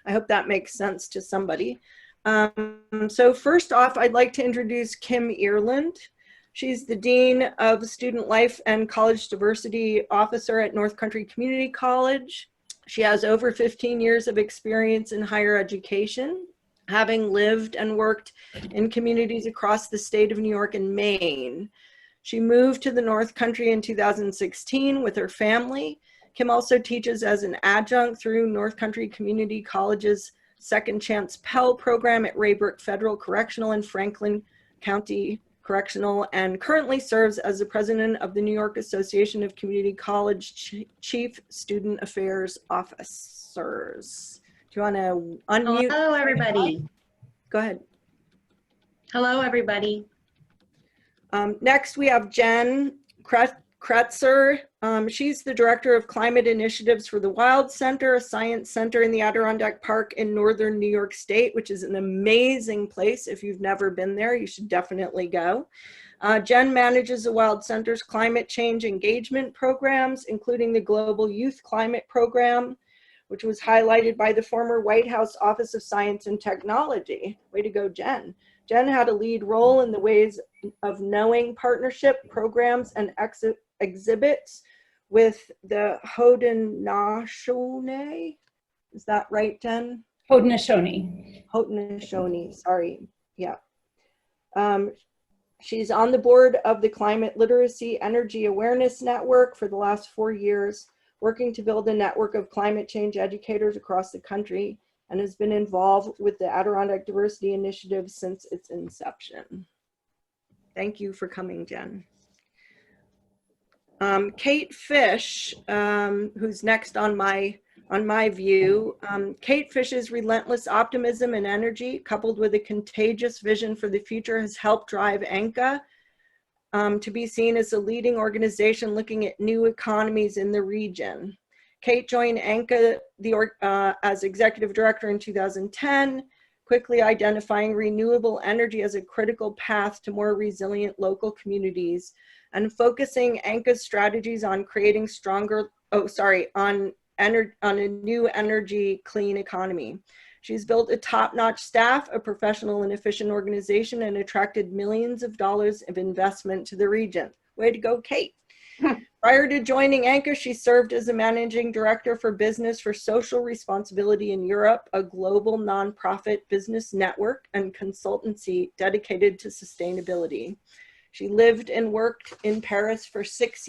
I hope that makes sense to somebody. So first off, I'd like to introduce Kim Irland. She's the Dean of Student Life and College Diversity Officer at North Country Community College. She has over 15 years of experience in higher education, having lived and worked in communities across the state of New York and Maine. She moved to the North Country in 2016 with her family. Kim also teaches as an adjunct through North Country Community College's Second Chance Pell program at Raybrook Federal Correctional and Franklin County Correctional, and currently serves as the president of the New York Association of Community College Chief Student Affairs Officers. Do you want to unmute? Hello, everybody. Go ahead. Hello, everybody. Next, we have Jen Kretser. She's the Director of Climate Initiatives for the Wild Center, a science center in the Adirondack Park in northern New York State, which is an amazing place. If you've never been there, you should definitely go. Jen manages the Wild Center's climate change engagement programs, including the Global Youth Climate Program, which was highlighted by the former White House Office of Science and Technology. Way to go, Jen. Jen had a lead role in the Ways of Knowing partnership programs and exhibits with the Haudenosaunee. Is that right, Jen? Haudenosaunee. Haudenosaunee, sorry. Yeah. She's on the board of the Climate Literacy Energy Awareness Network for the last 4 years, working to build a network of climate change educators across the country, and has been involved with the Adirondack Diversity Initiative since its inception. Thank you for coming, Jen. Kate Fish, who's next on my view. Kate Fish's relentless optimism and energy, coupled with a contagious vision for the future, has helped drive ANCA to be seen as a leading organization looking at new economies in the region. Kate joined ANCA as executive director in 2010, quickly identifying renewable energy as a critical path to more resilient local communities, and focusing ANCA's strategies on creating on a new energy clean economy. She's built a top-notch staff, a professional and efficient organization, and attracted millions of dollars of investment to the region. Way to go, Kate. Prior to joining ANCA, she served as a managing director for Business for Social Responsibility in Europe, a global nonprofit business network and consultancy dedicated to sustainability. She lived and worked in Paris for 6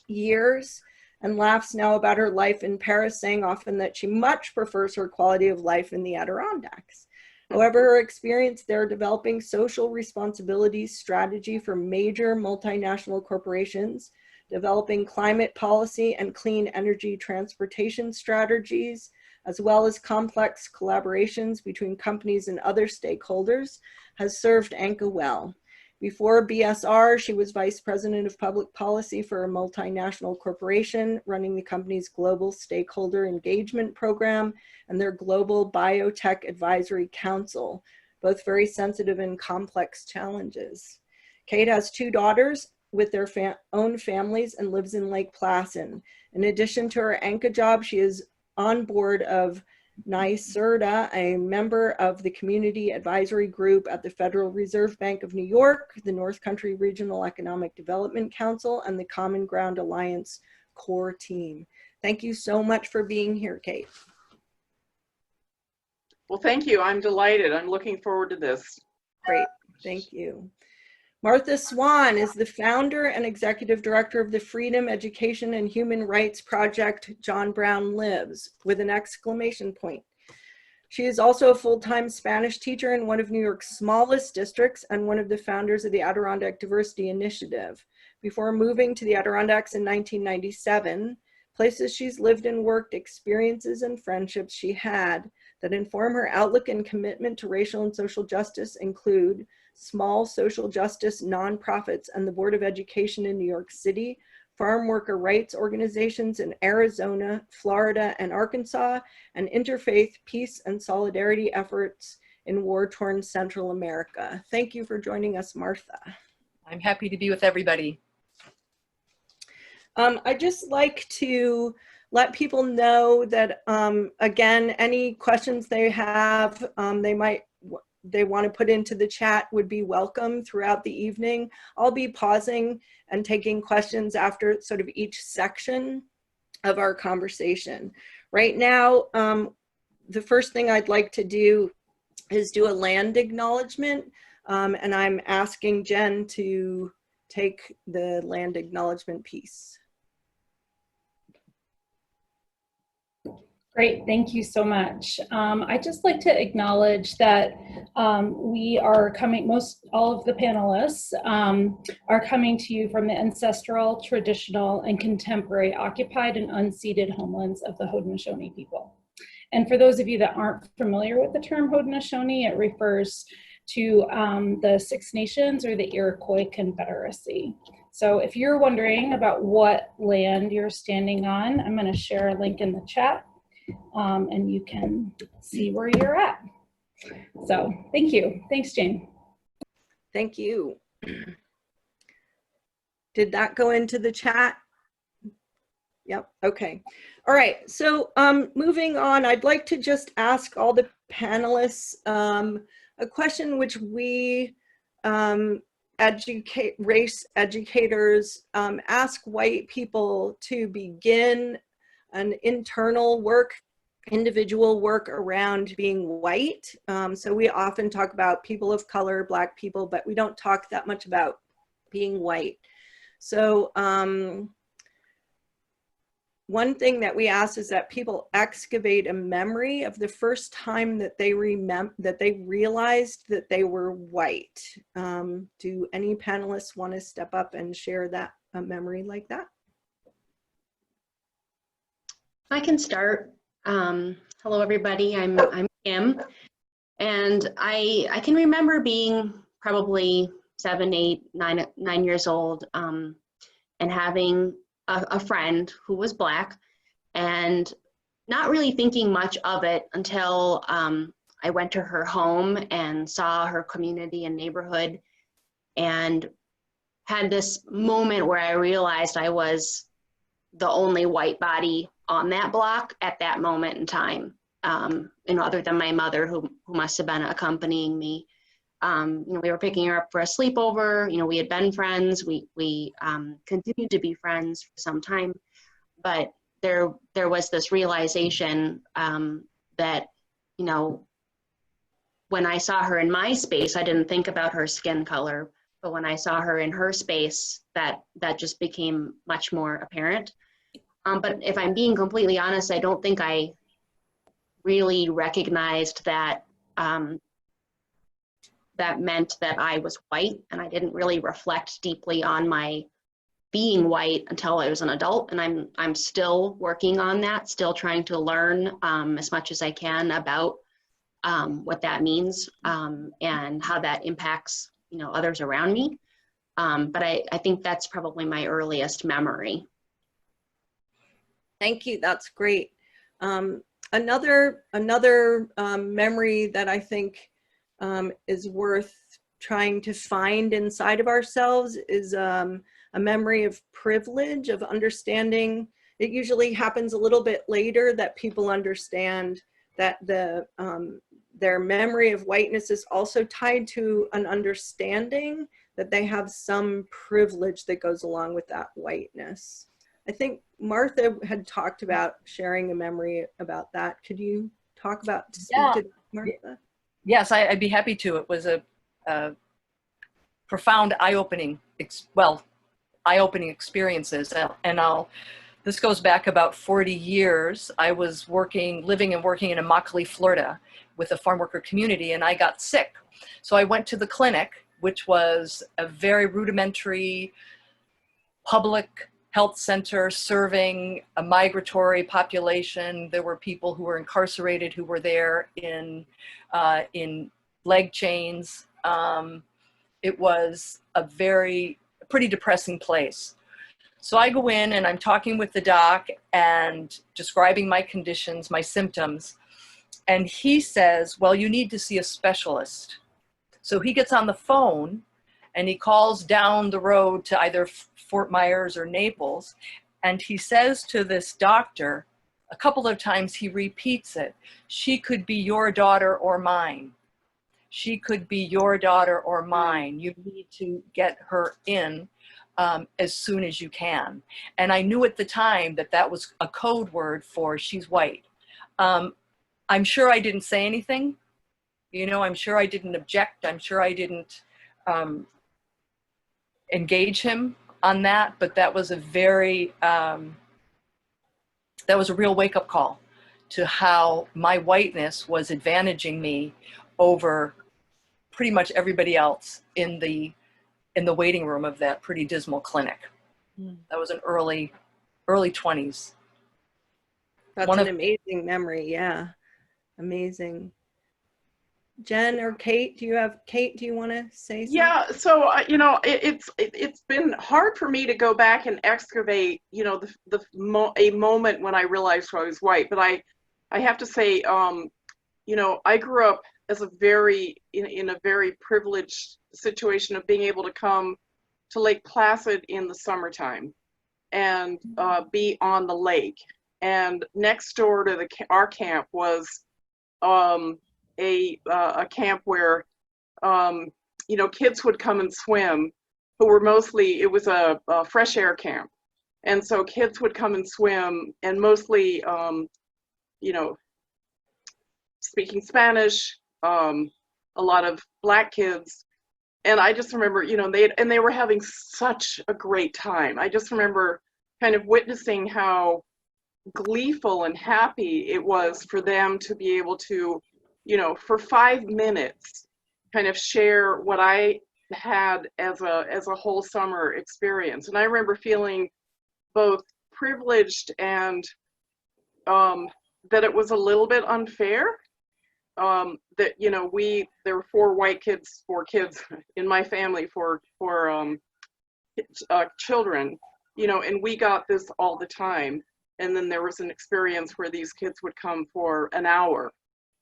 years and laughs now about her life in Paris, saying often that she much prefers her quality of life in the Adirondacks. However, her experience there developing social responsibility strategy for major multinational corporations, developing climate policy and clean energy transportation strategies, as well as complex collaborations between companies and other stakeholders, has served ANCA well. Before BSR, she was vice president of public policy for a multinational corporation, running the company's global stakeholder engagement program and their global biotech advisory council, both very sensitive and complex challenges. Kate has 2 daughters with their own families and lives in Lake Placid. In addition to her ANCA job, she is on board of NYSERDA, a member of the Community Advisory Group at the Federal Reserve Bank of New York, the North Country Regional Economic Development Council, and the Common Ground Alliance core team. Thank you so much for being here, Kate. Well, thank you. I'm delighted. I'm looking forward to this. Great. Thank you. Martha Swan is the founder and executive director of the Freedom, Education, and Human Rights Project, John Brown Lives, with an exclamation point. She is also a full-time Spanish teacher in one of New York's smallest districts and one of the founders of the Adirondack Diversity Initiative. Before moving to the Adirondacks in 1997, places she's lived and worked, experiences and friendships she had that inform her outlook and commitment to racial and social justice include small social justice nonprofits and the Board of Education in New York City, farm worker rights organizations in Arizona, Florida, and Arkansas, and interfaith peace and solidarity efforts in war-torn Central America. Thank you for joining us, Martha. I'm happy to be with everybody. I'd just like to let people know that, again, any questions they have, they want to put into the chat would be welcome throughout the evening. I'll be pausing and taking questions after sort of each section of our conversation. Right now, the first thing I'd like to do is do a land acknowledgement, and I'm asking Jen to take the land acknowledgement piece. Great, thank you so much. I'd just like to acknowledge that we are coming, all of the panelists are coming to you from the ancestral, traditional, and contemporary occupied and unceded homelands of the Haudenosaunee people. And for those of you that aren't familiar with the term Haudenosaunee, it refers to the Six Nations or the Iroquois Confederacy. So if you're wondering about what land you're standing on, I'm going to share a link in the chat. And you can see where you're at. So thank you. Thanks, Jane. Thank you. Did that go into the chat? Yep, okay. All right, so moving on, I'd like to just ask all the panelists a question which we race educators ask white people to begin an internal work, individual work around being white. So we often talk about people of color, Black people, but we don't talk that much about being white. So one thing that we ask is that people excavate a memory of the first time that they realized that they were white. Do any panelists want to step up and share that a memory like that? I can start. Hello, everybody. I'm Kim, and I can remember being probably 7, 8, 9 years old, and having a friend who was Black, and not really thinking much of it until I went to her home and saw her community and neighborhood, and had this moment where I realized I was the only white body on that block at that moment in time, other than my mother, who must have been accompanying me. We were picking her up for a sleepover. We had been friends. We continued to be friends for some time, but there was this realization that, when I saw her in my space, I didn't think about her skin color, but when I saw her in her space, that just became much more apparent. But if I'm being completely honest, I don't think I really recognized that that meant that I was white, and I didn't really reflect deeply on my being white until I was an adult, and I'm still working on that, still trying to learn as much as I can about what that means and how that impacts others around me. But I think that's probably my earliest memory. Thank you, that's great. Another memory that I think is worth trying to find inside of ourselves is a memory of privilege, of understanding. It usually happens a little bit later that people understand that their memory of whiteness is also tied to an understanding that they have some privilege that goes along with that whiteness. I think Martha had talked about sharing a memory about that. Could you talk about, speak to Martha? Yes, I'd be happy to. It was a profound eye-opening, eye-opening experiences. And this goes back about 40 years. I was living and working in Immokalee, Florida with a farm worker community, and I got sick. So I went to the clinic, which was a very rudimentary public health center serving a migratory population. There were people who were incarcerated who were there in leg chains. It was a pretty depressing place. So I go in and I'm talking with the doc and describing my conditions, my symptoms. And he says, well, you need to see a specialist. So he gets on the phone and he calls down the road to either Fort Myers or Naples. And he says to this doctor, a couple of times he repeats it, she could be your daughter or mine. She could be your daughter or mine. You need to get her in as soon as you can. And I knew at the time that that was a code word for she's white. I'm sure I didn't say anything. You know, I'm sure I didn't object. I'm sure I didn't engage him on that, but that was a very, that was a real wake-up call to how my whiteness was advantaging me over pretty much everybody else in the waiting room of that pretty dismal clinic. That was an early 20s. That's an amazing memory. Yeah. Amazing. Jen or Kate, do you want to say something? Yeah, so you know, it's been hard for me to go back and excavate, you know, a moment when I realized I was white. But I have to say, you know, I grew up as in a very privileged situation of being able to come to Lake Placid in the summertime and be on the lake. And next door to our camp was a camp where you know, kids would come and swim who were mostly, it was a fresh air camp. And so kids would come and swim, and mostly, you know, speaking Spanish, a lot of Black kids. And I just remember, you know, they were having such a great time. I just remember kind of witnessing how gleeful and happy it was for them to be able to, you know, for 5 minutes, kind of share what I had as a whole summer experience. And I remember feeling both privileged and that it was a little bit unfair. That, you know, there were 4 kids in my family, for children, you know, and we got this all the time. And then there was an experience where these kids would come for an hour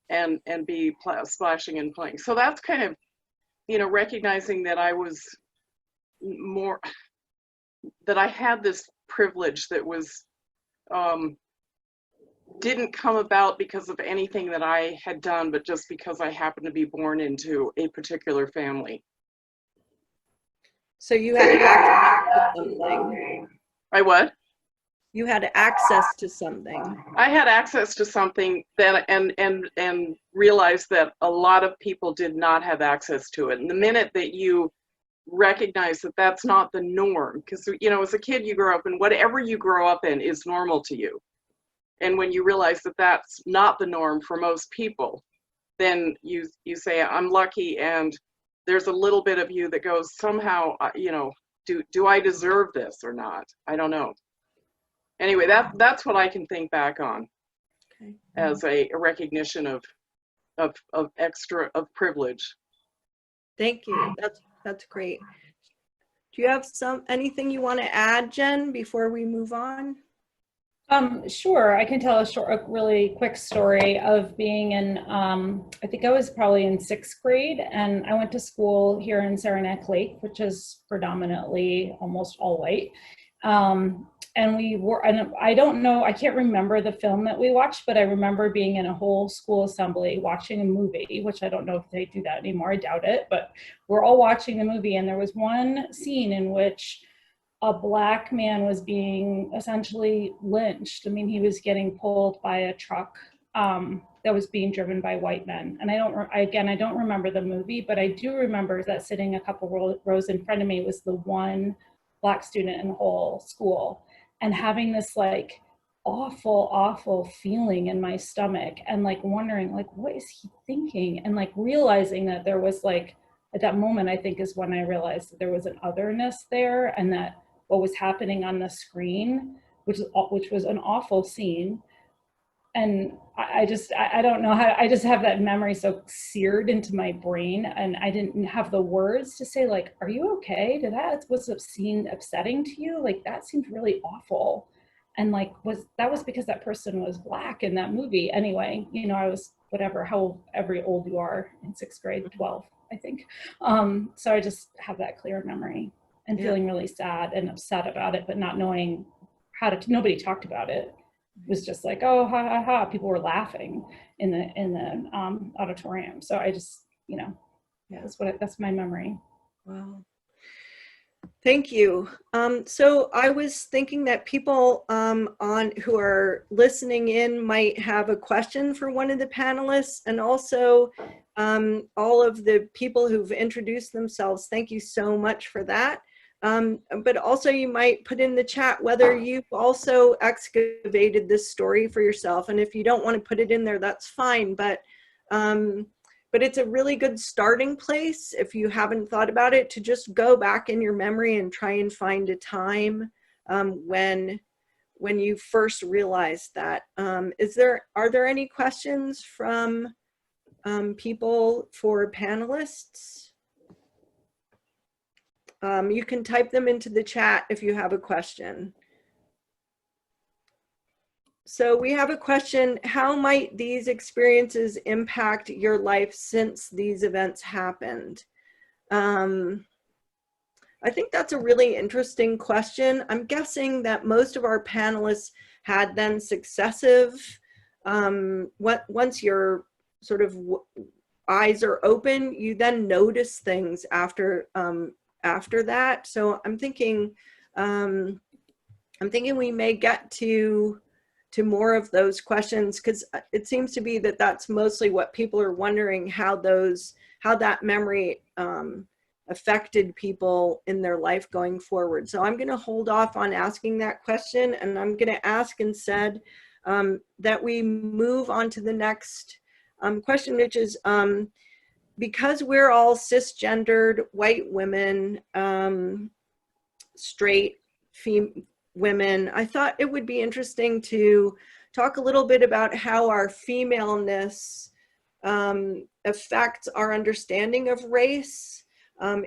and be splashing and playing. So that's kind of, you know, recognizing that I was that I had this privilege that was, didn't come about because of anything that I had done, but just because I happened to be born into a particular family. So you had access to something. I what? You had access to something. I had access to something that, and realized that a lot of people did not have access to it. And the minute that you recognize that that's not the norm, because, you know, as a kid you grow up and whatever you grow up in is normal to you. And when you realize that that's not the norm for most people, then you say, I'm lucky, and there's a little bit of you that goes, somehow, you know, do I deserve this or not? I don't know. Anyway, that's what I can think back on, okay, as a recognition of privilege. Thank you. That's great. Do you have anything you want to add, Jen, before we move on? Sure. I can tell a really quick story of being in, I think I was probably in 6th grade, and I went to school here in Saranac Lake, which is predominantly almost all white. And I don't know, I can't remember the film that we watched, but I remember being in a whole school assembly watching a movie, which I don't know if they do that anymore, I doubt it, but we're all watching the movie, and there was one scene in which a Black man was being essentially lynched. I mean, he was getting pulled by a truck that was being driven by white men. And I don't remember the movie, but I do remember that sitting a couple rows in front of me was the one Black student in the whole school, and having this like awful feeling in my stomach, and like wondering like, what is he thinking? And like realizing that there was like, at that moment, I think is when I realized that there was an otherness there, and that what was happening on the screen, which was an awful scene. And I don't know how, I just have that memory so seared into my brain, and I didn't have the words to say like, are you okay? Was the scene upsetting to you? Like, that seemed really awful. And like, that was because that person was Black in that movie. Anyway, you know, I was however old you are in 6th grade, 12, I think. So I just have that clear memory, and feeling really sad and upset about it, but not knowing nobody talked about it. It was just like, oh, ha, ha, ha. People were laughing in the auditorium. So I just, you know, Yeah. that's my memory. Wow. Thank you. So I was thinking that people who are listening in might have a question for one of the panelists, and also all of the people who've introduced themselves. Thank you so much for that. But also you might put in the chat whether you've also excavated this story for yourself. And if you don't want to put it in there, that's fine. But it's a really good starting place, if you haven't thought about it, to just go back in your memory and try and find a time when you first realized that. Are there any questions from people for panelists? You can type them into the chat if you have a question. So we have a question: how might these experiences impact your life since these events happened? I think that's a really interesting question. I'm guessing that most of our panelists had then successive, once your sort of eyes are open, you then notice things after that. So I'm thinking we may get to more of those questions, because it seems to be that that's mostly what people are wondering, how that memory affected people in their life going forward. So I'm going to hold off on asking that question, and I'm going to ask instead that we move on to the next question, which is, because we're all cisgendered white women, straight women, I thought it would be interesting to talk a little bit about how our femaleness affects our understanding of race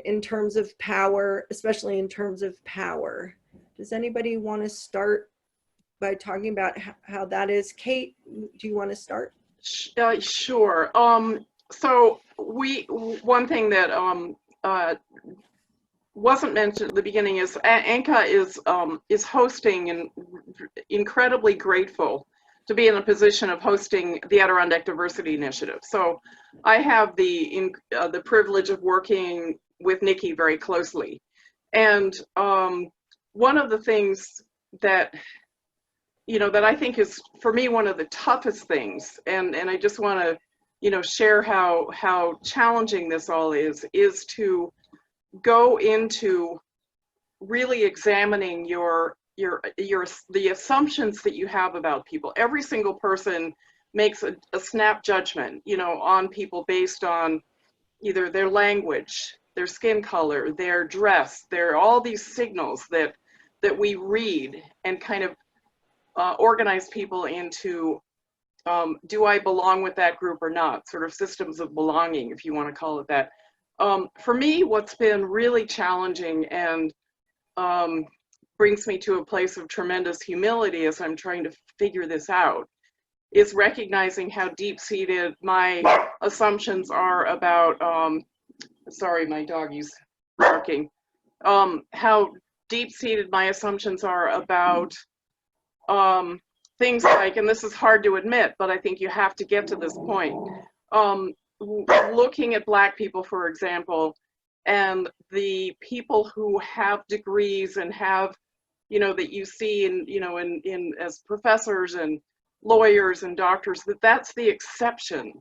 in terms of power, especially in terms of power. Does anybody want to start by talking about how that is? Kate, do you want to start? Sure. So one thing that wasn't mentioned at the beginning is ANCA is hosting, and incredibly grateful to be in a position of hosting the Adirondack Diversity Initiative. So I have the privilege of working with Nikki very closely. And one of the things that, that I think is, for me, one of the toughest things, and I just want to, share how challenging this all is to go into really examining the assumptions that you have about people. Every single person makes a snap judgment, on people based on either their language, their skin color, their dress, all these signals that we read and kind of organize people into, do I belong with that group or not? Sort of systems of belonging, if you want to call it that. For me, what's been really challenging and brings me to a place of tremendous humility as I'm trying to figure this out is recognizing how deep-seated my assumptions are about, sorry, my doggy's barking, how deep-seated my assumptions are about things like, and this is hard to admit, but I think you have to get to this point, looking at Black people, for example, and the people who have degrees and have, that you see in as professors and lawyers and doctors, that's the exception,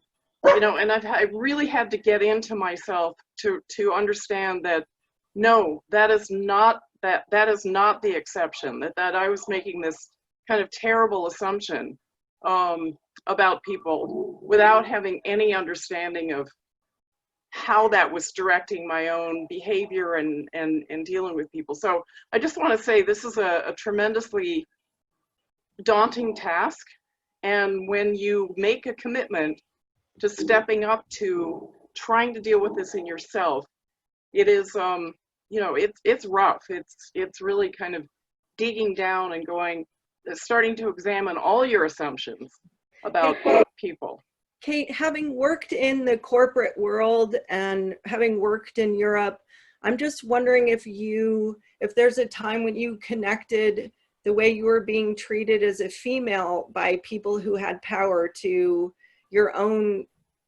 and I really had to get into myself to understand that no, that is not the exception, that I was making this kind of terrible assumption about people without having any understanding of how that was directing my own behavior and dealing with people. So I just want to say this is a tremendously daunting task. And when you make a commitment to stepping up to trying to deal with this in yourself, it is, it's rough. It's really kind of digging down and starting to examine all your assumptions about people. Kate, having worked in the corporate world and having worked in Europe, I'm just wondering if there's a time when you connected the way you were being treated as a female by people who had power to your own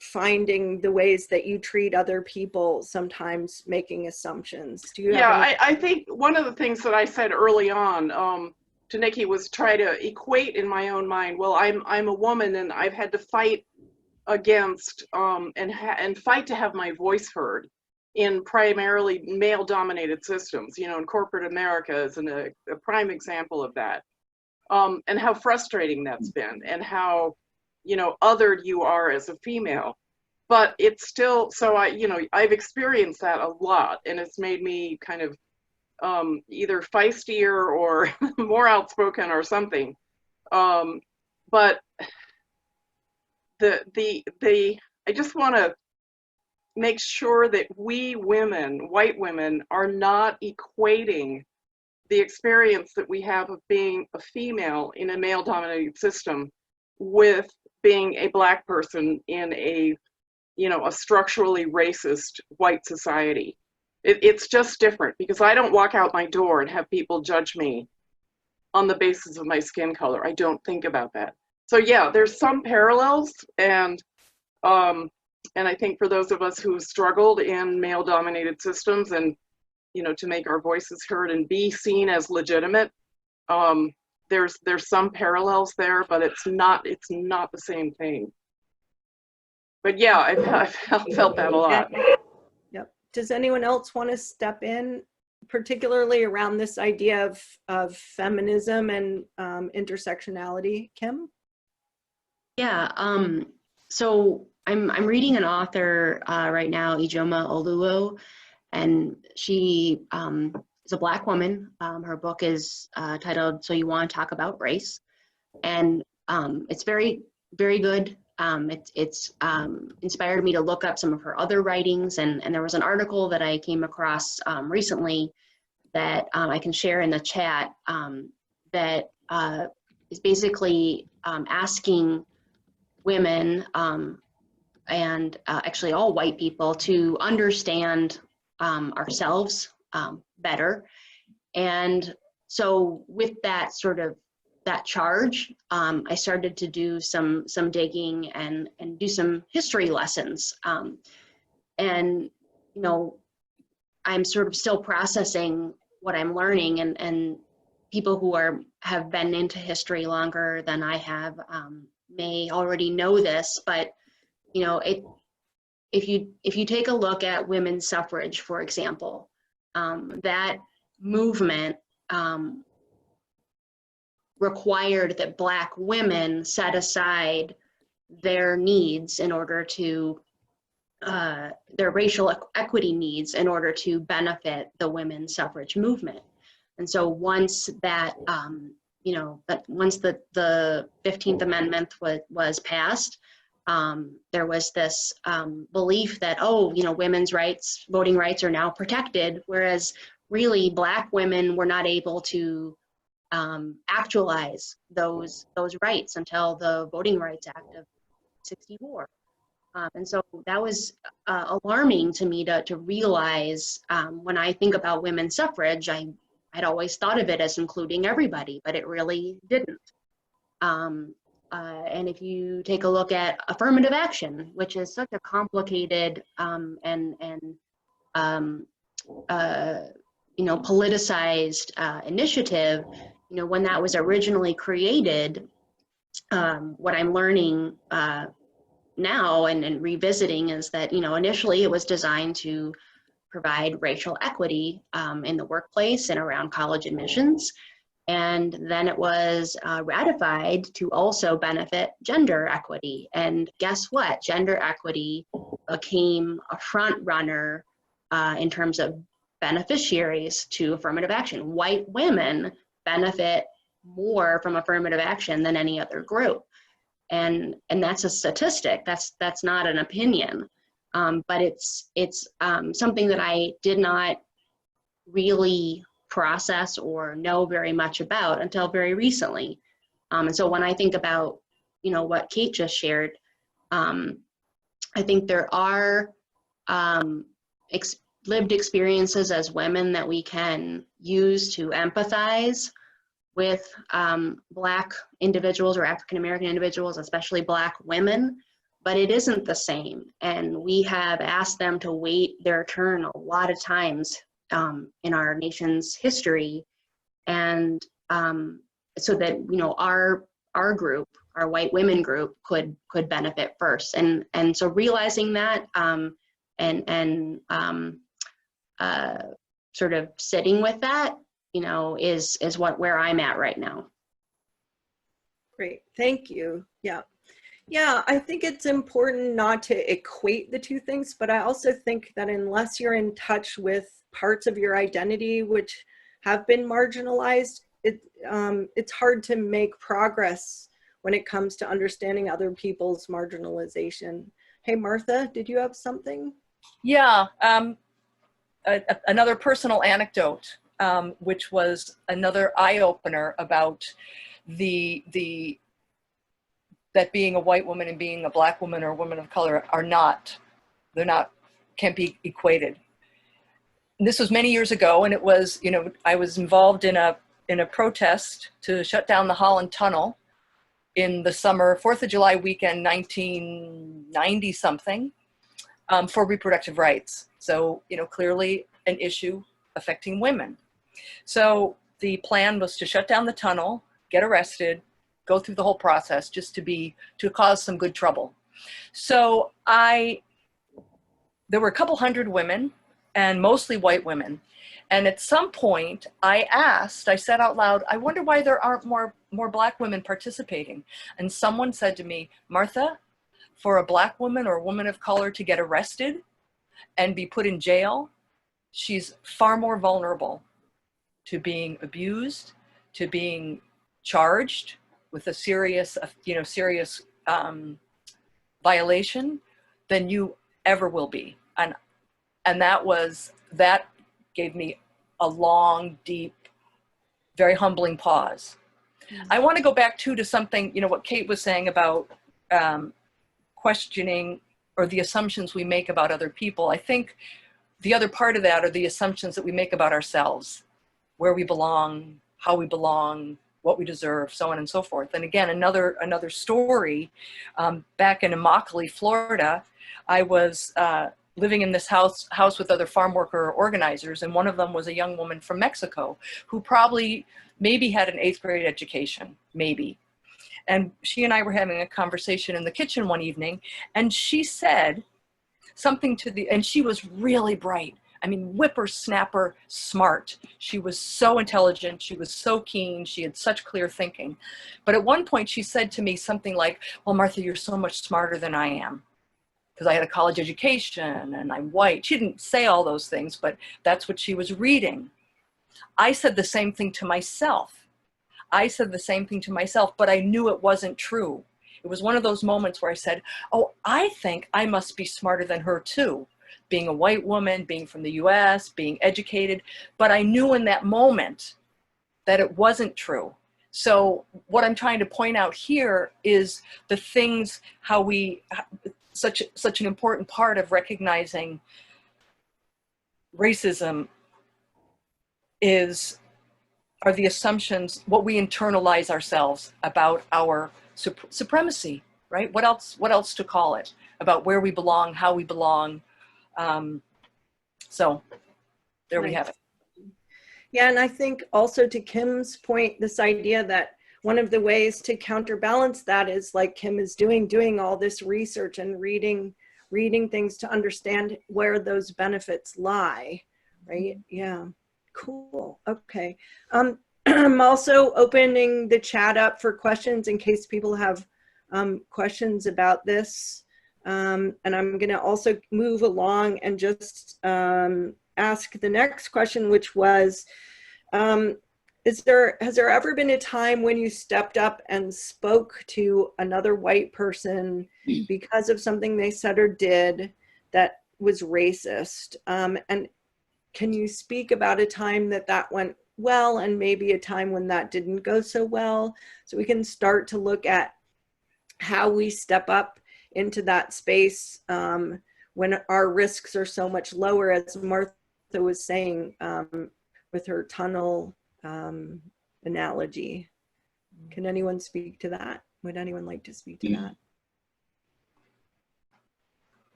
finding the ways that you treat other people, sometimes making assumptions. Do you have any? I think one of the things that I said early on to Nikki was try to equate in my own mind, well, I'm a woman and I've had to fight against and fight to have my voice heard in primarily male-dominated systems. You know, in corporate America is a prime example of that, and how frustrating that's been, and how, you know, othered you are as a female. But it's still, so I've experienced that a lot, and it's made me kind of either feistier or more outspoken or something. But I just want to make sure that we women, white women, are not equating the experience that we have of being a female in a male-dominated system with being a Black person in a, you know, a structurally racist white society. It's just different, because I don't walk out my door and have people judge me on the basis of my skin color. I don't think about that. So yeah, there's some parallels, and I think for those of us who struggled in male-dominated systems, and, you know, to make our voices heard and be seen as legitimate, there's some parallels there, but it's not the same thing. But yeah, I've felt that a lot. Yep. Does anyone else want to step in, particularly around this idea of feminism and intersectionality? Kim? Yeah, so I'm reading an author right now, Ijoma Oluo, and she is a Black woman. Her book is titled "So You Want to Talk About Race," and it's very, very good. It's inspired me to look up some of her other writings, and there was an article that I came across recently that I can share in the chat that is basically asking women and actually all white people to understand ourselves better. And so with that sort of that charge, I started to do some digging and do some history lessons. And, you know, I'm sort of still processing what I'm learning, and people who have been into history longer than I have may already know this, but, you know, if you take a look at women's suffrage, for example, that movement required that Black women set aside their needs in order to, their racial equity needs in order to benefit the women's suffrage movement. And so once that, you know, that once the 15th Amendment was passed, there was this belief that, oh, you know, women's rights, voting rights are now protected, whereas really Black women were not able to actualize those rights until the Voting Rights Act of '64. And so that was alarming to me to realize when I think about women's suffrage, I'd always thought of it as including everybody, but it really didn't. And if you take a look at affirmative action, which is such a complicated and you know, politicized initiative, you know, when that was originally created, what I'm learning now and revisiting is that, you know, initially it was designed to provide racial equity in the workplace and around college admissions. And then it was ratified to also benefit gender equity. And guess what? Gender equity became a front runner in terms of beneficiaries to affirmative action. White women benefit more from affirmative action than any other group. And that's a statistic. That's not an opinion. But it's something that I did not really process or know very much about until very recently. And so when I think about, you know, what Kate just shared, I think there are lived experiences as women that we can use to empathize with Black individuals or African American individuals, especially Black women, but it isn't the same. And we have asked them to wait their turn a lot of times in our nation's history, and so that, you know, our group, our white women group, could benefit first. And so realizing that and sort of sitting with that, you know, is where I'm at right now. Great, thank you. Yeah. Yeah, I think it's important not to equate the two things, but I also think that unless you're in touch with parts of your identity which have been marginalized, it's hard to make progress when it comes to understanding other people's marginalization. Hey, Martha, did you have something? Yeah, another personal anecdote, which was another eye-opener about that being a white woman and being a Black woman or a woman of color can't be equated. And this was many years ago, and it was, you know, I was involved in a protest to shut down the Holland Tunnel in the summer, 4th of July weekend, 1990 something, for reproductive rights. So, you know, clearly an issue affecting women. So the plan was to shut down the tunnel, get arrested, go through the whole process just to cause some good trouble. So there were a couple hundred women, and mostly white women. And at some point I said out loud, I wonder why there aren't more Black women participating. And someone said to me, Martha, for a Black woman or a woman of color to get arrested and be put in jail, she's far more vulnerable to being abused, to being charged with a serious violation than you ever will be. And that gave me a long, deep, very humbling pause. Mm-hmm. I want to go back to something, you know, what Kate was saying about questioning or the assumptions we make about other people. I think the other part of that are the assumptions that we make about ourselves, where we belong, how we belong, what we deserve, so on and so forth. And again, another story, back in Immokalee, Florida, I was living in this house with other farm worker organizers, and one of them was a young woman from Mexico who maybe had an 8th grade education, maybe. And she and I were having a conversation in the kitchen one evening, and she said something and she was really bright. I mean, whippersnapper smart. She was so intelligent. She was so keen. She had such clear thinking. But at one point she said to me something like, well, Martha, you're so much smarter than I am, because I had a college education and I'm white. She didn't say all those things, but that's what she was reading. I said the same thing to myself. But I knew it wasn't true. It was one of those moments where I said, oh, I think I must be smarter than her too. Being a white woman, being from the US, being educated, but I knew in that moment that it wasn't true. So what I'm trying to point out here is the things, such an important part of recognizing racism are the assumptions, what we internalize ourselves about our supremacy, right? What else to call it? About where we belong, how we belong. So there we have it. Yeah, and I think also to Kim's point, this idea that one of the ways to counterbalance that is like Kim is doing all this research and reading things to understand where those benefits lie, right? Yeah, cool. Okay. I'm also opening the chat up for questions in case people have questions about this. And I'm going to also move along and just ask the next question, which was, has there ever been a time when you stepped up and spoke to another white person because of something they said or did that was racist? And can you speak about a time that went well and maybe a time when that didn't go so well? So we can start to look at how we step up into that space when our risks are so much lower, as Martha was saying with her tunnel analogy. Can anyone speak to that? Would anyone like to speak to that?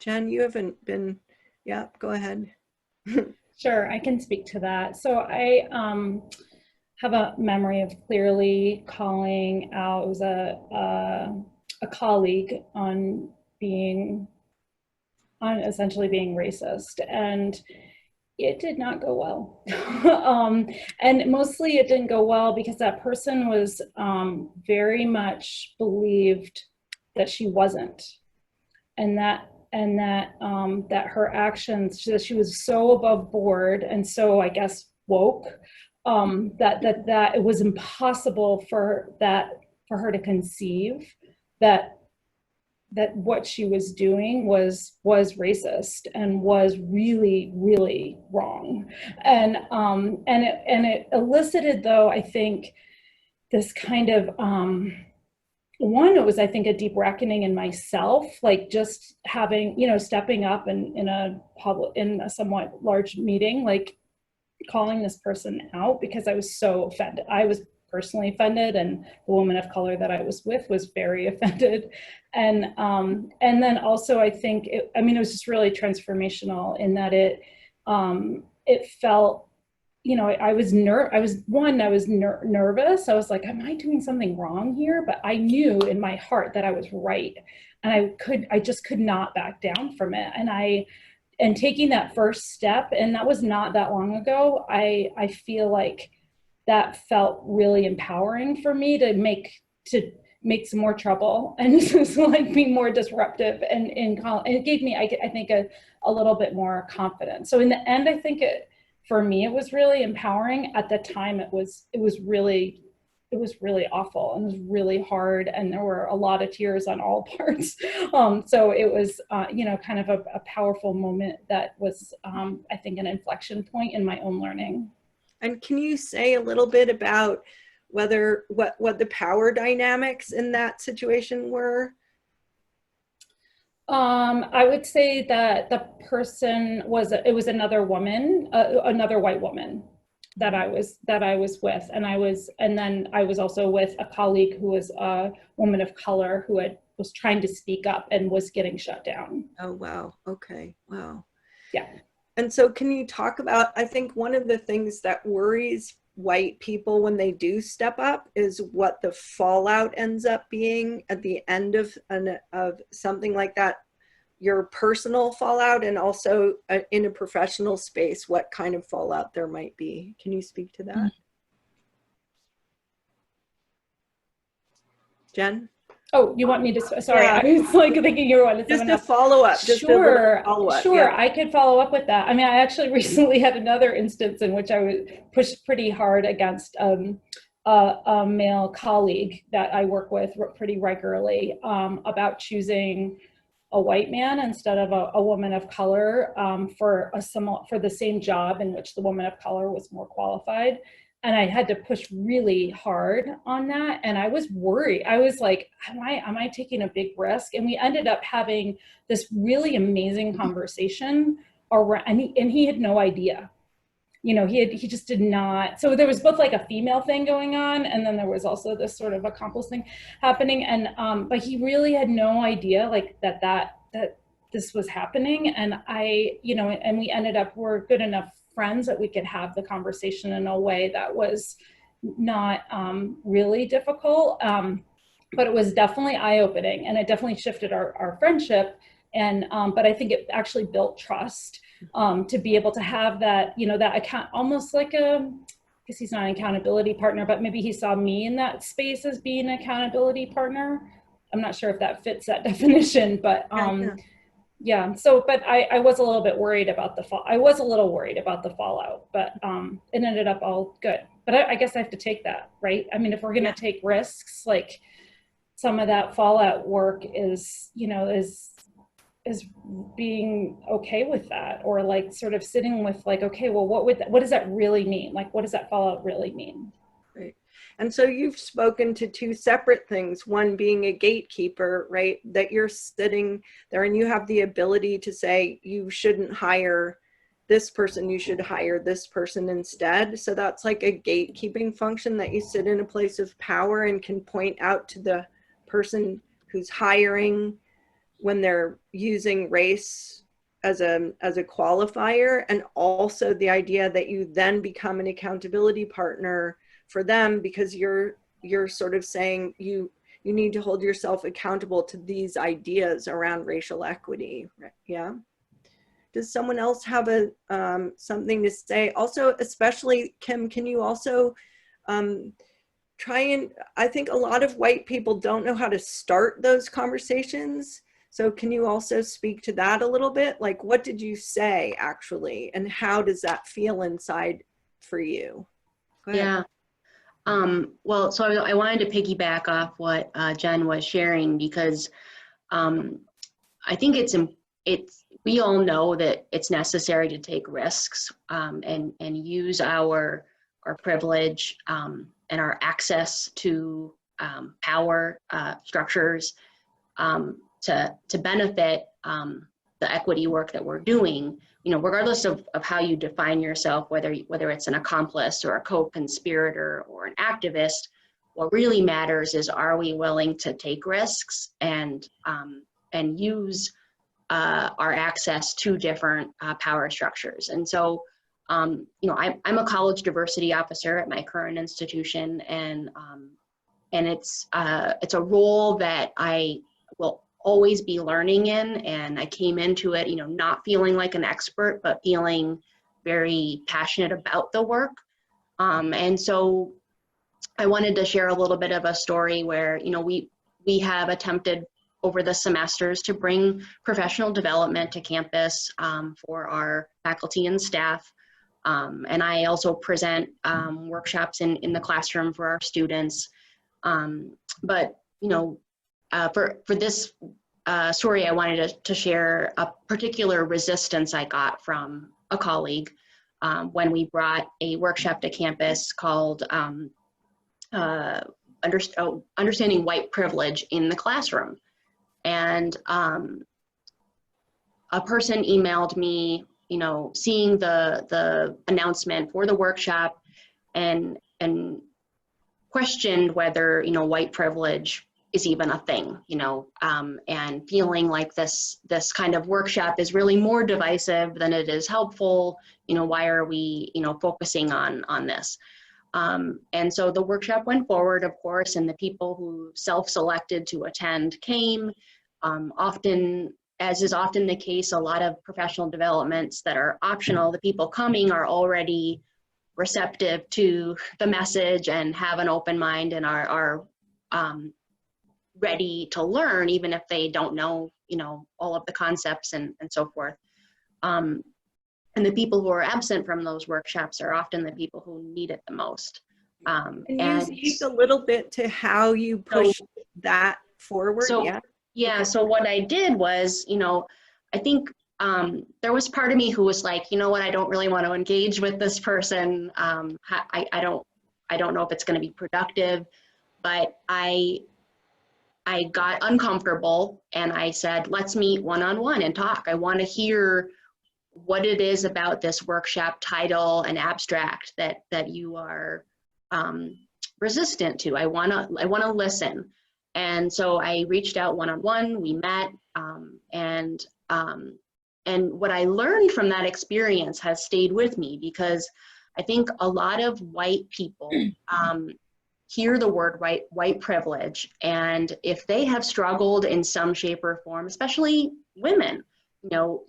Jen, you haven't been, yeah, go ahead. Sure, I can speak to that. So I have a memory of clearly calling out, it was a colleague on essentially being racist, and it did not go well. And mostly it didn't go well because that person was very much believed that she wasn't, and that her actions, that she was so above board and so, I guess, woke, that it was impossible for her to conceive that what she was doing was racist and was really, really wrong. And it elicited, though, I think, this kind of one, it was, I think, a deep reckoning in myself, like just having, stepping up in a somewhat large meeting, like calling this person out because I was so offended. I was personally offended, and the woman of color that I was with was very offended. And then also, I think, it was just really transformational in that it felt, I was nervous. I was like, am I doing something wrong here? But I knew in my heart that I was right. And I just could not back down from it. And taking that first step, and that was not that long ago, I feel like that felt really empowering for me to make some more trouble and just like be more disruptive, and it gave me, I think, a little bit more confidence. So in the end, I think for me, it was really empowering. At the time, it was really awful, and it was really hard, and there were a lot of tears on all parts. So it was, kind of a powerful moment that was, I think, an inflection point in my own learning. And can you say a little bit about what the power dynamics in that situation were? I would say that the person was another woman, another white woman that I was with, and then I was also with a colleague who was a woman of color who was trying to speak up and was getting shut down. Oh, wow. Okay. Wow. Yeah. And so can you talk about, I think one of the things that worries white people when they do step up is what the fallout ends up being at the end of something like that, your personal fallout, and also in a professional space, what kind of fallout there might be. Can you speak to that? Jen? Oh, you want me to, sorry, Yeah. I was like thinking you wanted just someone a follow-up. Sure, Sure, yeah. I could follow up with that. I mean, I actually recently had another instance in which I was pushed pretty hard against a male colleague that I work with pretty regularly about choosing a white man instead of a woman of color for the same job in which the woman of color was more qualified. And I had to push really hard on that. And I was worried. I was like, am I taking a big risk? And we ended up having this really amazing conversation around, and he had no idea. He just did not. So there was both like a female thing going on, and then there was also this sort of accomplice thing happening. And but he really had no idea like that this was happening. And and we ended up, we're good enough friends that we could have the conversation in a way that was not really difficult, but it was definitely eye-opening, and it definitely shifted our friendship. And but I think it actually built trust to be able to have that, that account, almost like I guess he's not an accountability partner, but maybe he saw me in that space as being an accountability partner. I'm not sure if that fits that definition, but yeah. So, but I was a little bit worried about the fallout, but it ended up all good. But I guess I have to take that, right? I mean, if we're going to take risks, like some of that fallout work is being okay with that, or like sort of sitting with like, okay, well, what does that really mean? Like, what does that fallout really mean? Right. And so you've spoken to two separate things, one being a gatekeeper, right? That you're sitting there and you have the ability to say, you shouldn't hire this person, you should hire this person instead. So that's like a gatekeeping function, that you sit in a place of power and can point out to the person who's hiring when they're using race as a qualifier. And also the idea that you then become an accountability partner for them, because you're sort of saying you need to hold yourself accountable to these ideas around racial equity. Yeah. Does someone else have something to say? Also, especially Kim, can you also try and, I think a lot of white people don't know how to start those conversations. So can you also speak to that a little bit? Like, what did you say actually, and how does that feel inside for you? Go ahead. Yeah. Well, so I wanted to piggyback off what Jen was sharing, because I think we all know that it's necessary to take risks and use our privilege and our access to power structures to benefit the equity work that we're doing. You know, regardless of how you define yourself, whether it's an accomplice or a co-conspirator or an activist, what really matters is, are we willing to take risks and use our access to different power structures. And so, you know, I'm a college diversity officer at my current institution, and it's a role that I will always be learning in. And I came into it, you know, not feeling like an expert, but feeling very passionate about the work. And so I wanted to share a little bit of a story where, you know, we have attempted over the semesters to bring professional development to campus for our faculty and staff. And I also present workshops in the classroom for our students. But, you know, for this story, I wanted to share a particular resistance I got from a colleague when we brought a workshop to campus called Understanding White Privilege in the Classroom. And a person emailed me, you know, seeing the announcement for the workshop, and questioned whether, you know, white privilege is even a thing, you know, and feeling like this kind of workshop is really more divisive than it is helpful. You know, why are we, you know, focusing on this? And so the workshop went forward, of course, and the people who self-selected to attend came. Often, as is often the case, a lot of professional developments that are optional, the people coming are already receptive to the message and have an open mind and are ready to learn, even if they don't know, you know, all of the concepts and so forth. And the people who are absent from those workshops are often the people who need it the most. Can you speak a little bit to how you push that forward? Yeah, so what I did was, you know, I think there was part of me who was like, you know what, I don't really want to engage with this person. I don't know if it's going to be productive, but I got uncomfortable and I said, let's meet one-on-one and talk. I want to hear what it is about this workshop title and abstract that you are resistant to. I want to listen. And so I reached out one-on-one, we met, and what I learned from that experience has stayed with me, because I think a lot of white people hear the word white privilege, and if they have struggled in some shape or form, especially women, you know,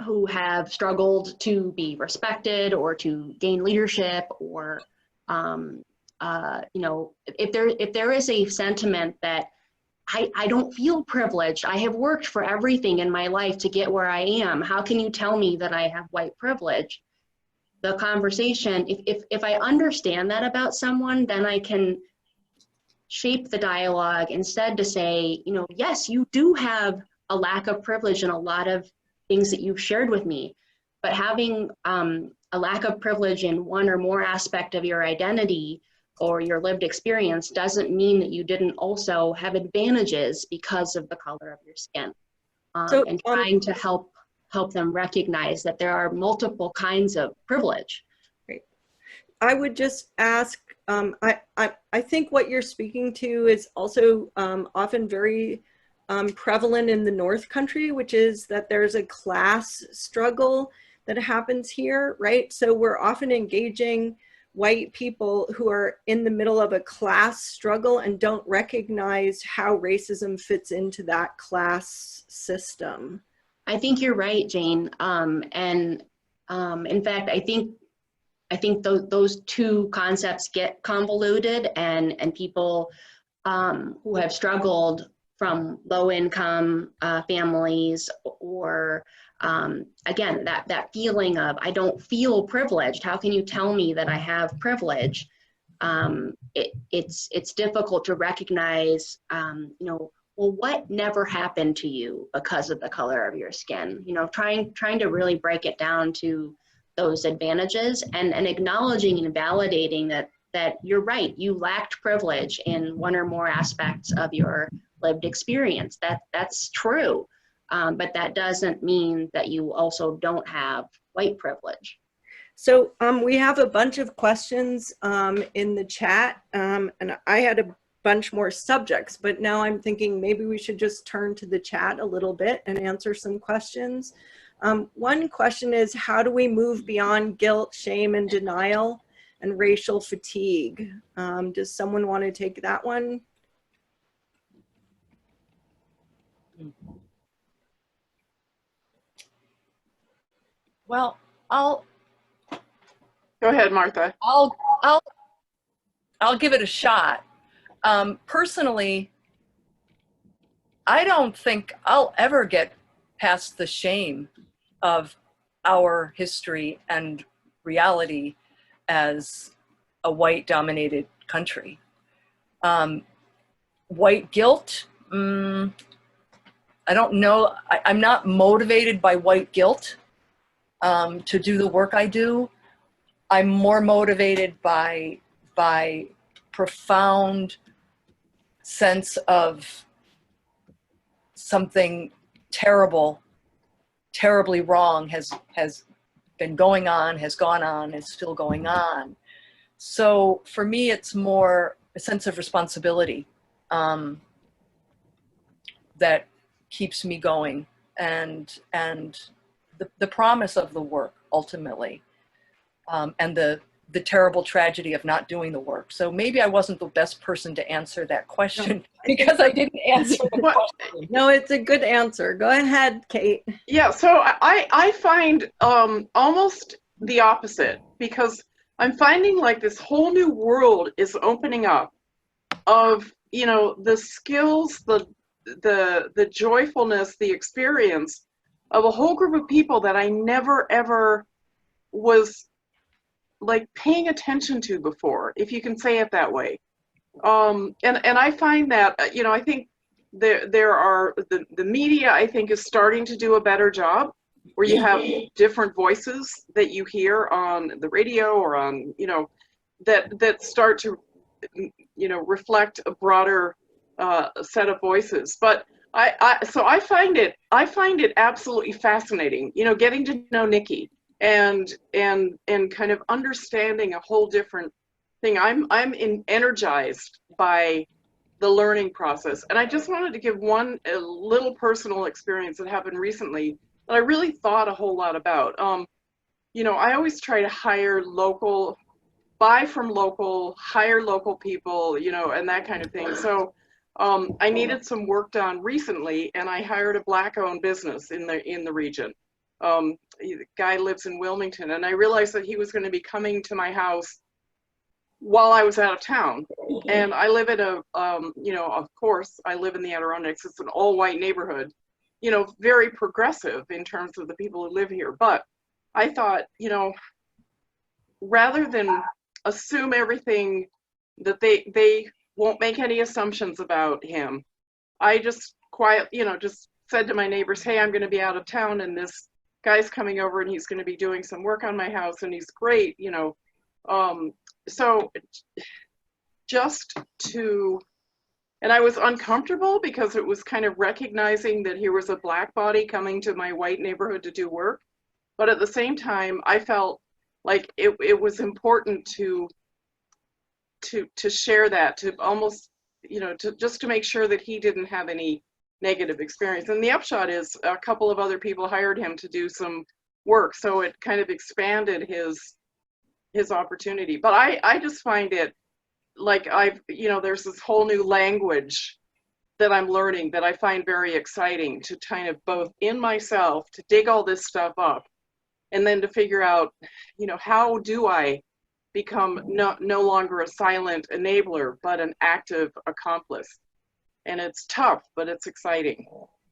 who have struggled to be respected or to gain leadership, or you know, if there is a sentiment that I don't feel privileged, I have worked for everything in my life to get where I am, how can you tell me that I have white privilege? The conversation, if I understand that about someone, then I can shape the dialogue instead to say, you know, yes, you do have a lack of privilege in a lot of things that you've shared with me, but having a lack of privilege in one or more aspect of your identity or your lived experience doesn't mean that you didn't also have advantages because of the color of your skin. And trying to help help them recognize that there are multiple kinds of privilege. Great. I would just ask, I think what you're speaking to is also often very prevalent in the North Country, which is that there's a class struggle that happens here, right? So we're often engaging white people who are in the middle of a class struggle and don't recognize how racism fits into that class system. I think you're right, Jane. In fact, I think those two concepts get convoluted, and people who have struggled from low-income families, or again, that feeling of, I don't feel privileged. How can you tell me that I have privilege? It's difficult to recognize, you know, well, what never happened to you because of the color of your skin? You know, trying to really break it down to those advantages, and acknowledging and validating that you're right, you lacked privilege in one or more aspects of your lived experience. That's true, but that doesn't mean that you also don't have white privilege. So we have a bunch of questions in the chat, and I had a bunch more subjects, but now I'm thinking maybe we should just turn to the chat a little bit and answer some questions. One question is, how do we move beyond guilt, shame, and denial and racial fatigue? Does someone want to take that one? Well, I'll Go ahead, Martha. I'll give it a shot. Personally, I don't think I'll ever get past the shame of our history and reality as a white-dominated country. White guilt, I don't know. I'm not motivated by white guilt to do the work I do. I'm more motivated by profound sense of something terrible, terribly wrong has been going on, has gone on, is still going on. So for me, it's more a sense of responsibility that keeps me going, and the promise of the work ultimately, and the terrible tragedy of not doing the work. So maybe I wasn't the best person to answer that question because I didn't answer the question. No, it's a good answer. Go ahead, Kate. Yeah, so I find almost the opposite, because I'm finding like this whole new world is opening up of, you know, the skills, the joyfulness, the experience of a whole group of people that I never ever was like paying attention to before, if you can say it that way. And I find that, you know, I think there are, the media, I think, is starting to do a better job, where you have different voices that you hear on the radio or on, you know, that start to, you know, reflect a broader set of voices. But so I find it absolutely fascinating, you know, getting to know Nikki and kind of understanding a whole different thing. I'm energized by the learning process. And I just wanted to give a little personal experience that happened recently that I really thought a whole lot about. You know, I always try to hire local, buy from local, hire local people, you know, and that kind of thing. So I needed some work done recently, and I hired a Black-owned business in the region. The guy lives in Wilmington, and I realized that he was going to be coming to my house while I was out of town. And I live in a, you know, of course, I live in the Adirondacks. It's an all-white neighborhood, you know, very progressive in terms of the people who live here. But I thought, you know, rather than assume everything, that they won't make any assumptions about him, I just you know, just said to my neighbors, hey, I'm going to be out of town, and this guy's coming over, and he's going to be doing some work on my house, and he's great, you know. So just to And I was uncomfortable because it was kind of recognizing that here was a Black body coming to my white neighborhood to do work. But at the same time, I felt like it was important to share that, to almost, you know, just to make sure that he didn't have any negative experience. And the upshot is a couple of other people hired him to do some work, so it kind of expanded his opportunity. But I just find it like you know, there's this whole new language that I'm learning that I find very exciting, to kind of both in myself to dig all this stuff up, and then to figure out, you know, how do I become no longer a silent enabler, but an active accomplice. And it's tough, but it's exciting.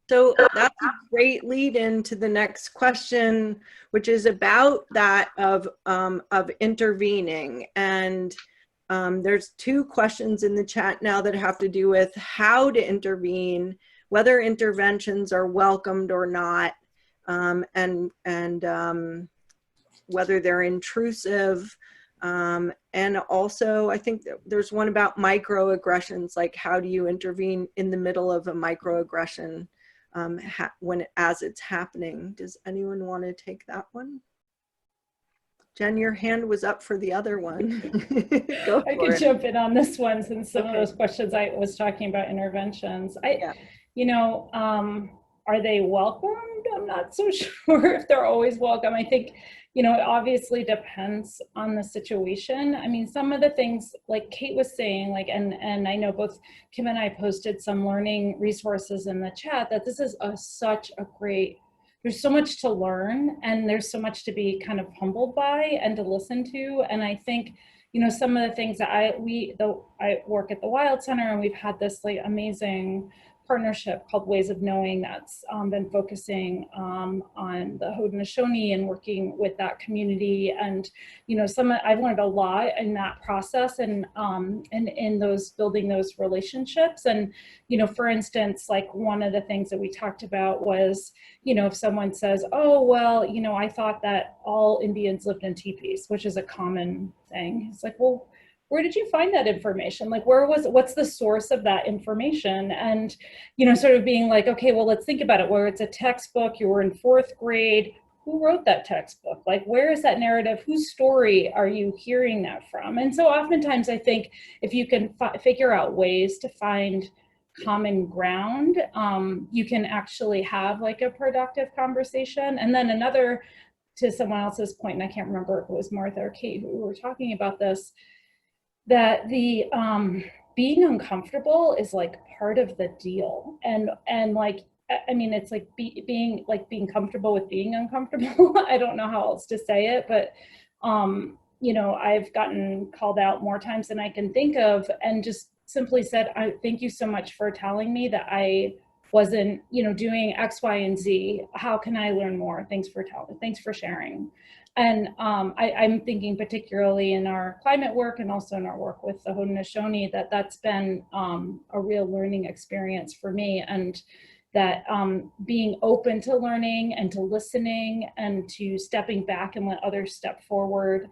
So that's a great lead into the next question, which is about that of intervening. And there's two questions in the chat now that have to do with how to intervene, whether interventions are welcomed or not, and whether they're intrusive. And also, I think there's one about microaggressions, like how do you intervene in the middle of a microaggression as it's happening. Does anyone want to take that one? Jen, your hand was up for the other one. Go for I could it. jump in on this one, since some of those questions I was talking about interventions. You know, are they welcomed? I'm not so sure if they're always welcome. I think, you know, it obviously depends on the situation. I mean, some of the things like Kate was saying, like, and I know both Kim and I posted some learning resources in the chat, that this is such a great, there's so much to learn, and there's so much to be kind of humbled by and to listen to. And I think, you know, some of the things that I work at the Wild Center, and we've had this like amazing partnership called Ways of Knowing that's been focusing on the Haudenosaunee and working with that community. And, you know, I've learned a lot in that process, and in those, building those relationships. And, you know, for instance, like one of the things that we talked about was, you know, if someone says, oh, well, you know, I thought that all Indians lived in teepees, which is a common thing. It's like, well, where did you find that information? Like, what's the source of that information? And, you know, sort of being like, okay, well, let's think about it. Where it's a textbook, you were in 4th grade, who wrote that textbook? Like, where is that narrative? Whose story are you hearing that from? And so oftentimes I think if you can figure out ways to find common ground, you can actually have like a productive conversation. And then another, to someone else's point, and I can't remember if it was Martha or Kate who were talking about this, that the being uncomfortable is like part of the deal. And like, I mean, it's like being comfortable with being uncomfortable. I don't know how else to say it, but you know, I've gotten called out more times than I can think of, and just simply said, thank you so much for telling me that I wasn't, you know, doing X, Y, and Z. How can I learn more? Thanks for sharing. And I'm thinking particularly in our climate work, and also in our work with the Haudenosaunee, that's been a real learning experience for me. And that being open to learning and to listening and to stepping back and let others step forward,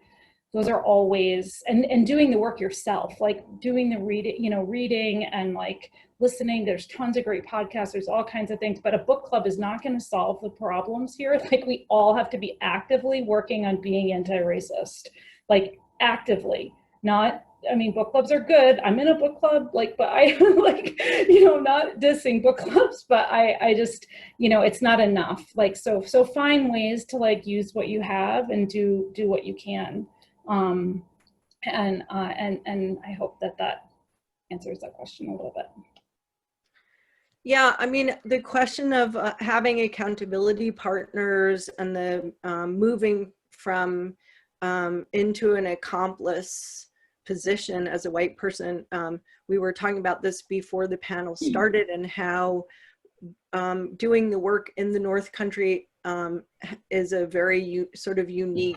those are always, and doing the work yourself, like doing the reading, you know, reading and like listening. There's tons of great podcasts, there's all kinds of things, but a book club is not going to solve the problems here. Like, we all have to be actively working on being anti-racist, like actively, not, I mean, book clubs are good. I'm in a book club, like, but I like, you know, not dissing book clubs, but I just, you know, it's not enough. Like, so find ways to like use what you have and do what you can. And I hope that answers that question a little bit. Yeah, I mean, the question of having accountability partners and the moving from into an accomplice position as a white person, we were talking about this before the panel started, and how doing the work in the North Country is a very sort of unique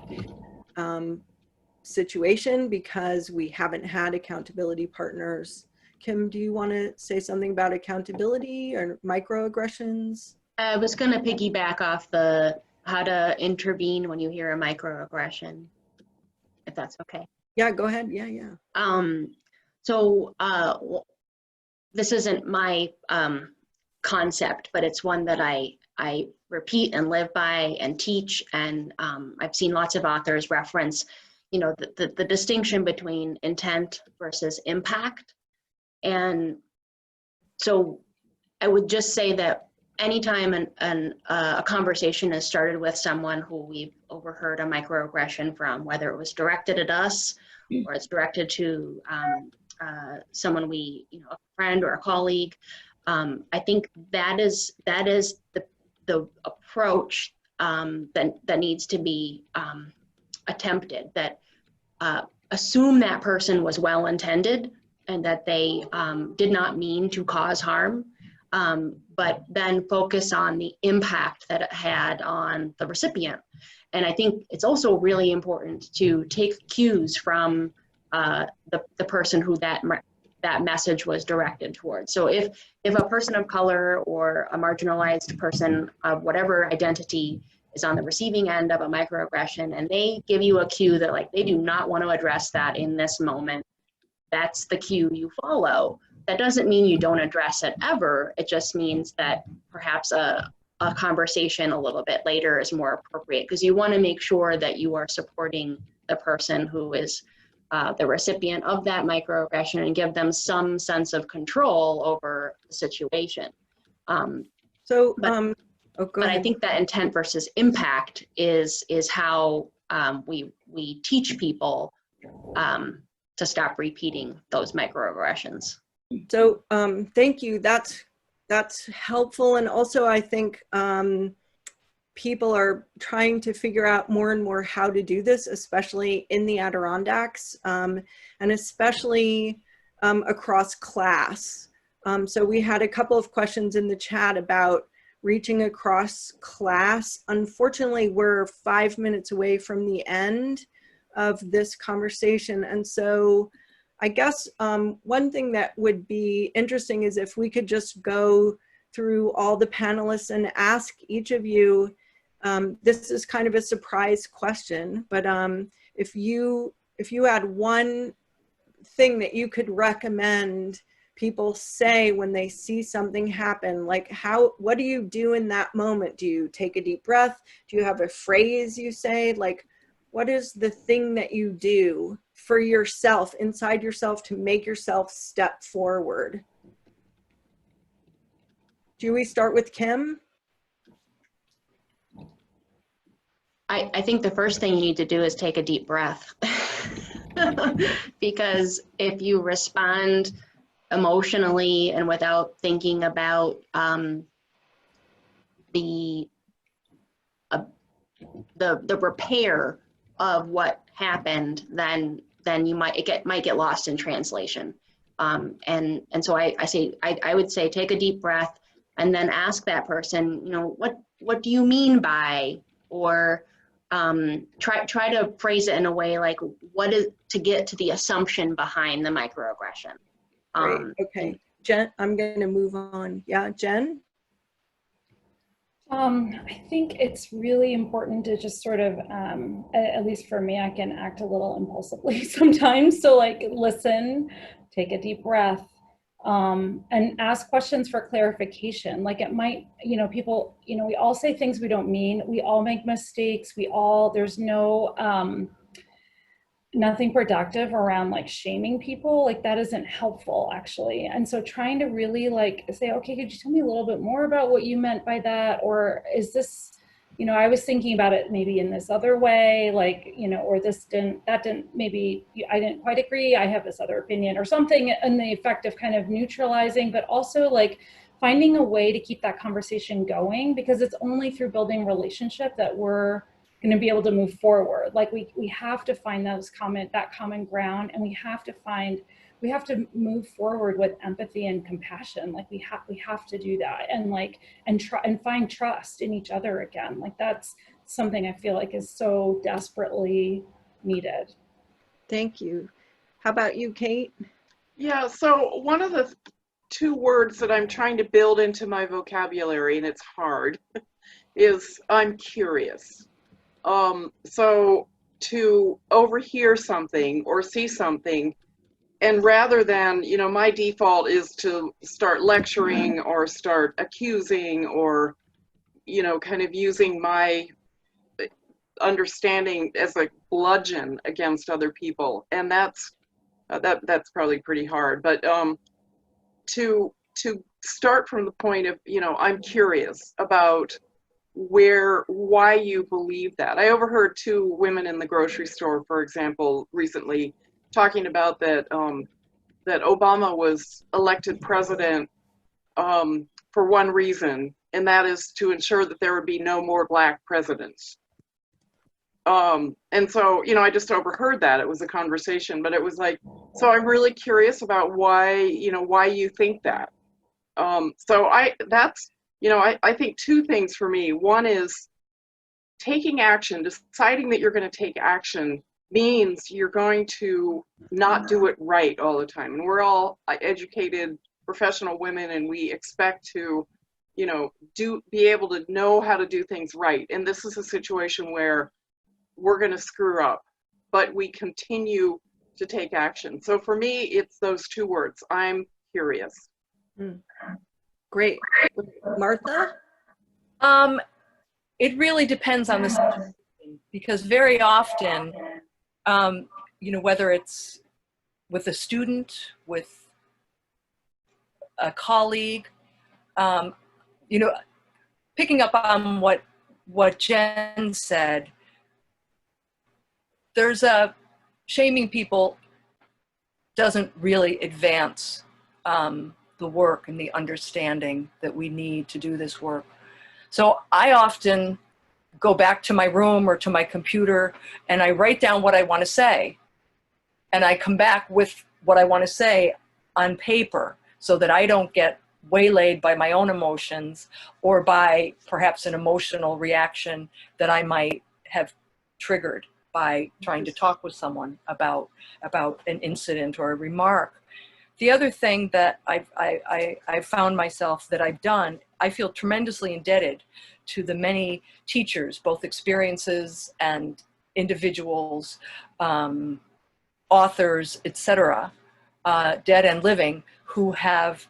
situation, because we haven't had accountability partners. Kim, do you want to say something about accountability or microaggressions? I was going to piggyback off the how to intervene when you hear a microaggression, if that's okay. Yeah, go ahead. Yeah. this isn't my concept, but it's one that I repeat and live by and teach. And I've seen lots of authors reference, the distinction between intent versus impact. And so I would just say that anytime a conversation is started with someone who we've overheard a microaggression from, whether it was directed at us or it's directed to someone a friend or a colleague, I think that is the approach that needs to be attempted. That assume that person was well intended and that they did not mean to cause harm, but then focus on the impact that it had on the recipient. And I think it's also really important to take cues from the person who that message was directed towards. So if a person of color or a marginalized person of whatever identity is on the receiving end of a microaggression and they give you a cue that like they do not want to address that in this moment, that's the cue you follow. That doesn't mean you don't address it ever. It just means that perhaps a conversation a little bit later is more appropriate, because you want to make sure that you are supporting the person who is the recipient of that microaggression and give them some sense of control over the situation. But I think that intent versus impact is how we teach people to stop repeating those microaggressions. So thank you. That's helpful. And also I think people are trying to figure out more and more how to do this, especially in the Adirondacks, and especially across class. So we had a couple of questions in the chat about reaching across class. Unfortunately, we're 5 minutes away from the end of this conversation. And so I guess one thing that would be interesting is if we could just go through all the panelists and ask each of you, this is kind of a surprise question, but if you had one thing that you could recommend people say when they see something happen, like what do you do in that moment? Do you take a deep breath? Do you have a phrase you say? Like, what is the thing that you do for yourself, inside yourself, to make yourself step forward? Do we start with Kim? I think the first thing you need to do is take a deep breath. Because if you respond emotionally and without thinking about the repair of what happened, then you might get lost in translation. And so I would say take a deep breath and then ask that person, what do you mean by, or try to phrase it in a way like, what is, to get to the assumption behind the microaggression. Great. Okay, Jen, I'm going to move on. Yeah, Jen? I think it's really important to just sort of, at least for me, I can act a little impulsively sometimes. So like listen, take a deep breath, and ask questions for clarification. Like it might, people, we all say things we don't mean. We all make mistakes. There's no, nothing productive around like shaming people. Like that isn't helpful actually. And so trying to really like say, okay, could you tell me a little bit more about what you meant by that? Or is this, I was thinking about it maybe in this other way, like, or that didn't, maybe I didn't quite agree. I have this other opinion or something, in the effect of kind of neutralizing, but also like finding a way to keep that conversation going, because it's only through building relationship that we're going to be able to move forward. Like we have to find that common ground, and we have to move forward with empathy and compassion. Like we have to do that, and try and find trust in each other again. Like that's something I feel like is so desperately needed. Thank you. How about you, Kate? Yeah, so one of the two words that I'm trying to build into my vocabulary, and it's hard, is I'm curious. So to overhear something or see something and rather than, you know, my default is to start lecturing or start accusing or, you know, kind of using my understanding as a bludgeon against other people. And that's probably pretty hard. But to start from the point of, you know, I'm curious about why you believe that. I overheard two women in the grocery store, for example, recently talking about that that Obama was elected president for one reason, and that is to ensure that there would be no more Black presidents. And so, you know, I just overheard that. It was a conversation, but it was like, so I'm really curious about why, you know, why you think that. So that's, you know, I think two things for me. One is taking action, deciding that you're going to take action means you're going to not do it right all the time. And we're all educated professional women, and we expect to, you know, be able to know how to do things right. And this is a situation where we're going to screw up, but we continue to take action. So for me, it's those two words. I'm curious. Great. Martha? It really depends on the situation, because very often, you know, whether it's with a student, with a colleague, you know, picking up on what Jen said, there's a shaming people doesn't really advance the work and the understanding that we need to do this work. So I often go back to my room or to my computer and I write down what I want to say. And I come back with what I want to say on paper so that I don't get waylaid by my own emotions or by perhaps an emotional reaction that I might have triggered by trying to talk with someone about an incident or a remark. The other thing that I've found myself that I've done, I feel tremendously indebted to the many teachers, both experiences and individuals, authors, etc., dead and living, who have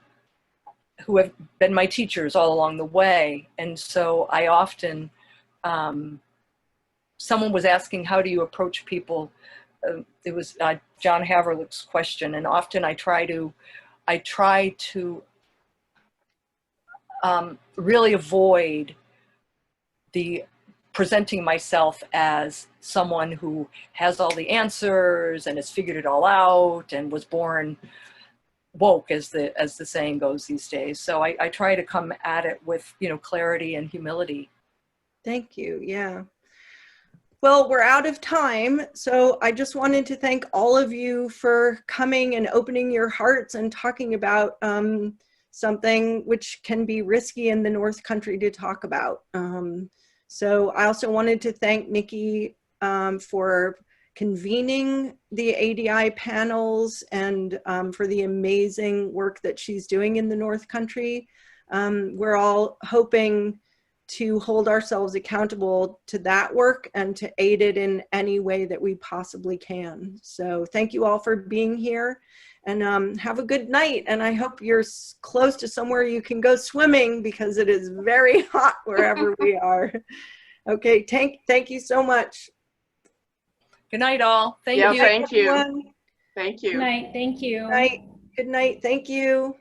been my teachers all along the way. And so I often, someone was asking, how do you approach people? It was John Haverlick's question, and often I try to really avoid the presenting myself as someone who has all the answers and has figured it all out and was born woke, as the saying goes these days. So I try to come at it with, you know, clarity and humility. Thank you. Yeah. Well, we're out of time, so I just wanted to thank all of you for coming and opening your hearts and talking about something which can be risky in the North Country to talk about. So I also wanted to thank Nikki for convening the ADI panels and for the amazing work that she's doing in the North Country. We're all hoping to hold ourselves accountable to that work and to aid it in any way that we possibly can. So thank you all for being here, and have a good night. And I hope you're close to somewhere you can go swimming, because it is very hot wherever we are. Okay, thank you so much. Good night, all. Thank you. Thank you. Everyone. Thank you. Good night. Thank you. Good night. Good night. Thank you.